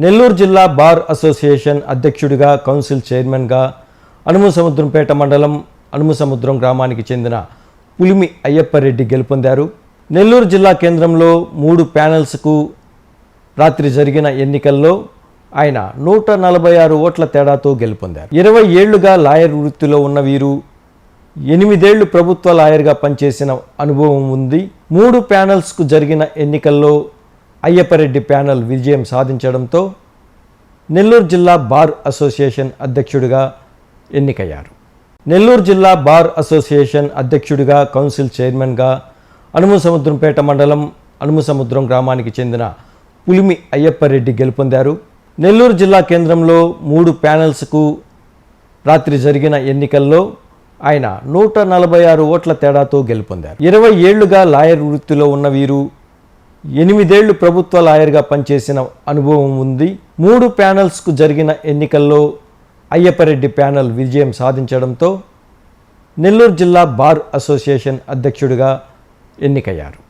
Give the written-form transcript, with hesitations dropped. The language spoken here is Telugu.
నెల్లూరు జిల్లా బార్ అసోసియేషన్ అధ్యక్షుడిగా, కౌన్సిల్ చైర్మన్గా అనుముసముద్రంపేట మండలం అనుముసముద్రం గ్రామానికి చెందిన పులిమి అయ్యప్పరెడ్డి గెలుపొందారు. నెల్లూరు జిల్లా కేంద్రంలో 3 ప్యానెల్స్కు రాత్రి జరిగిన ఎన్నికల్లో ఆయన 146 ఓట్ల తేడాతో గెలుపొందారు. 20 ఏళ్లుగా లాయర్ వృత్తిలో ఉన్న వీరు 8 ఏళ్లు ప్రభుత్వ లాయర్గా పనిచేసిన అనుభవం ఉంది. 3 ప్యానెల్స్కు జరిగిన ఎన్నికల్లో అయ్యప్పరెడ్డి ప్యానెల్ విజయం సాధించడంతో నెల్లూరు జిల్లా బార్ అసోసియేషన్ అధ్యక్షుడిగా ఎన్నికయ్యారు. నెల్లూరు జిల్లా బార్ అసోసియేషన్ అధ్యక్షుడిగా, కౌన్సిల్ చైర్మన్గా అనుముసముద్రంపేట మండలం అనుముసముద్రం గ్రామానికి చెందిన పులిమి అయ్యప్పరెడ్డి గెలుపొందారు. నెల్లూరు జిల్లా కేంద్రంలో 3 ప్యానెల్స్కు రాత్రి జరిగిన ఎన్నికల్లో ఆయన 146 ఓట్ల తేడాతో గెలుపొందారు. 20 ఏళ్లుగా లాయర్ వృత్తిలో ఉన్న వీరు 8 ఏళ్లు ప్రభుత్వ లాయర్గా పనిచేసిన అనుభవం ఉంది. 3 ప్యానెల్స్కు జరిగిన ఎన్నికల్లో అయ్యప్పరెడ్డి ప్యానెల్ విజయం సాధించడంతో నెల్లూరు జిల్లా బార్ అసోసియేషన్ అధ్యక్షుడిగా ఎన్నికయ్యారు.